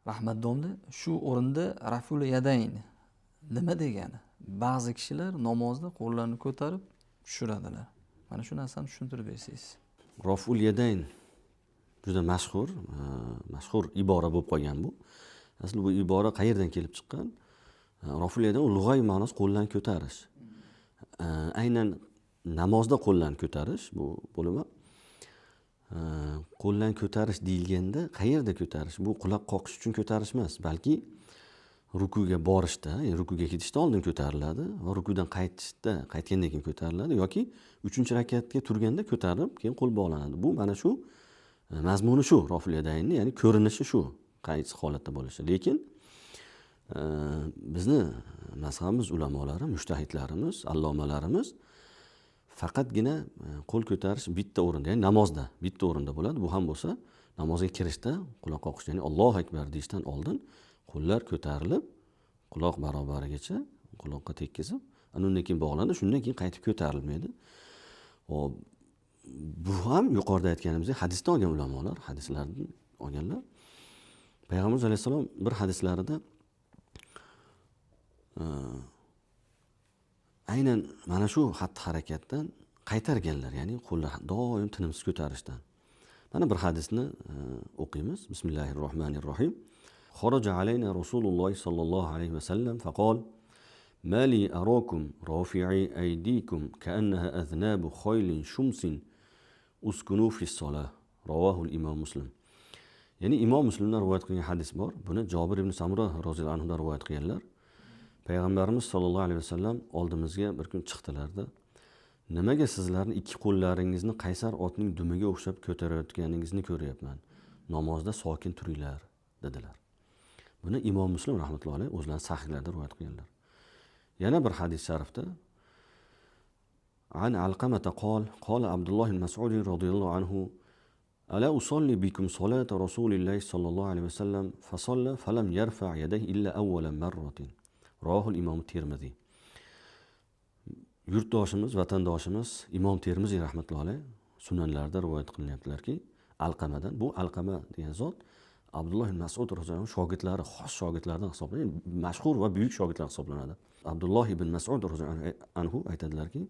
rahmat domla shu o'rinda raful yadayn nima degani? Ba'zi kishilar namozda qo'llarini ko'tarib tushiradilar. Mana shu narsani tushuntirib bersangiz. Raful yadayn juda mashhur ibora bo'lib qolgan bu. Asli bu ibora qayerdan kelib chiqqan? Raful yadayn lug'aviy ma'nosi qo'llarni ko'tarish. Aynan namozda qo'llarni ko'tarish bu bo'limi. Qo'llarni ko'tarish deyilganda qayerda ko'tarish? Bu quloq qoqish uchun ko'tarish emas, balki rukuga borishda, rukuga ketishda oldin ko'tariladi va rukudan qaytgandan keyin ko'tariladi yoki 3-rakatga turganda ko'tarib, keyin qo'l bog'lanadi. Bu mana shu mazmuni shu raful yadaynni, ya'ni ko'rinishi shu, qaysi holatda bo'lishi. Lekin bizni mazhabimiz ulamolari, mujtahidlarimiz, allomalarimiz faqatgina qo'l ko'tarish bitta o'rinda, ya'ni namozda bitta o'rinda bo'ladi. Bu ham bo'lsa, namozga kirishda quloq qoqish, ya'ni Allohu akbar deyishdan oldin qo'llar ko'tarilib, quloq barobarigacha quloqqa tekkizib, undan keyin bog'lanadi, shundan keyin qaytib ko'tarilmaydi. Bu ham yuqorida aytganimizdek hadisdan olgan ulamolar, hadislardan olganlar. Payg'ambarimiz alayhisalom bir hadislarida aynan mana shu xatti-harakatdan qaytarganlar, ya'ni qo'llar doim tinimsiz ko'tarishdan. Mana bir hadisni o'qiymiz. Bismillahirrohmanirrohim. خرج علينا رسول الله صلى الله عليه وسلم فقال ما لي أراكم رافعي أيديكم كأنها أذناب خيل شمس اسكنوا في الصلاة رواه الإمام مسلم. Ya'ni Imom Muslimdan rivoyat qilgan hadis bor. Buni Jabir ibn Samura roziyallohu anhudan rivoyat qilganlar. Payg'ambarimiz sollallohu alayhi vasallam oldimizga bir kun chiqdilarda, nimaga sizlarni ikki qo'llaringizni qaysar otning dumiga o'xshab ko'tarayotganingizni ko'ryapman. Namozda sokin turinglar dedilar. Buni Imom Muslim rahmatullohi alayhi o'zlarining sahihlarida rivoyat qilganlar. Yana bir hadis sharifda An Alqamata qala Abdullah ibn Mas'ud radhiyallohu anhu ألا أصلي بكم صلاة رسول الله صلى الله عليه وسلم فصلى فلم يرفع يديه إلا أول مرة رواه الإمام الترمذي. Yurtdoshimiz, vatandoshimiz Imom Termiziy rahmatullohi alayh sunanlarda rivoyat qilinyaptilarki, Alqamadan, bu Alqama degan zot Abdulloh ibn Mas'ud roziyallohu anhu shogirdlari, xos shogirdlardan hisoblanadi, mashhur va buyuk shogirdlar hisoblanadi. Abdulloh ibn Mas'ud roziyallohu anhu aytadilarki,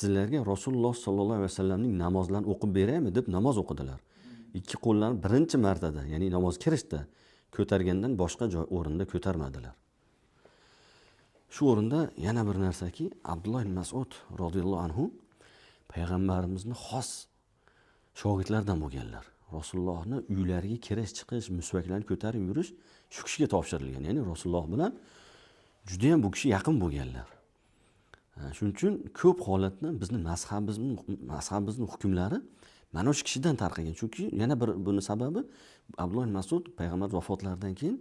sizlarga Rasululloh sollallohu alayhi vasallamning namozlarini o'qib beraymi deb namoz o'qidilar. Ikki qo'llarini birinchi martada, ya'ni namoz kirishda ko'targandan boshqa o'rinda ko'tarmadilar. Shu o'rinda yana bir narsaki, Abdulloh ibn Mas'ud radhiyallohu anhu payg'ambarimizni xos shogirdlaridan bo'lganlar. Rasulullohni uylariga kirish, chiqish, musvaklarni ko'tarib yurish shu kishiga topshirilgan. Ya'ni Rasululloh bilan juda ham bu kishi yaqin bo'lganlar. Shuning uchun ko'p holatda bizning mazhabimizning hukmlari mana shu kishidan tarqagan. Chunki yana bir buni sababi Abdulloh ibn Mas'ud payg'ambar vafotlaridan keyin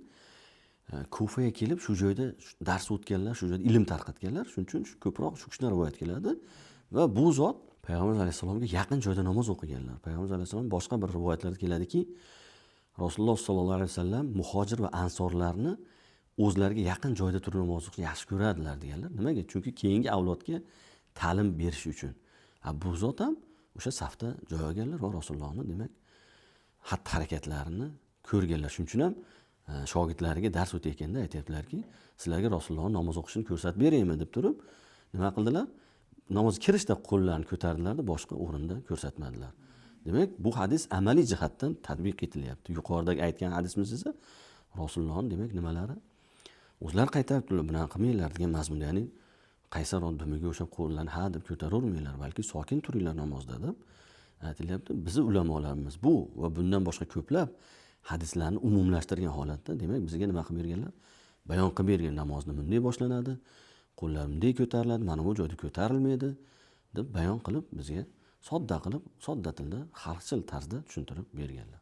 Kufaga kelib shu joyda dars o'tganlar, shu joyda ilm tarqatganlar. Shuning uchun ko'proq shu kishidan rivoyat keladi va bu zot payg'ambar alayhisalomga yaqin joyda namoz o'qiganlar. Payg'ambar alayhisalom boshqa bir rivoyatlarda keladiki, Rasululloh sollallohu alayhi vasallam muhojir va ansorlarni o'zlariga yaqin joyda turib namoz o'qishni yaxshi ko'radilar deganlar. Nimaga? Chunki keyingi avlodga ta'lim berish uchun. Bu zot ham o'sha safda joy olganlar va Rasulullohni demak xatti-harakatlarini ko'rganlar. Shuning uchun ham shogirdlariga dars o'tayotganda aytayaptilarki, sizlarga Rasulullohning namoz o'qishini ko'rsatib beraymi deb turib, nima qildilar? Namoz kirishda qo'llarini ko'tardilar-da, boshqa o'rinda ko'rsatmadilar. Demak, bu hadis amaliy jihatdan tatbiq etilyapti. Yuqoridagi aytgan hadisimiz esa Rasulullohning demak nimalari? O'zlari qaytaribdilar, buni qilmanglar degan mazmunda, ya'ni qaysar dumiga o'xshab qo'llarni ha deb ko'taravermanglar, balki sokin turinglar namozda deb aytilyapti. Bizi ulamolarimiz bu va bundan boshqa ko'plab hadislarni umumlashtirgan holatda demak bizga nima qilib berganlar? Bayon qilib bergan, namozni bunday boshlanadi, qo'llar bunday ko'tariladi, mana bu joyda ko'tarilmaydi deb bayon qilib bizga sodda tilda, xalqchil tarzda tushuntirib berganlar.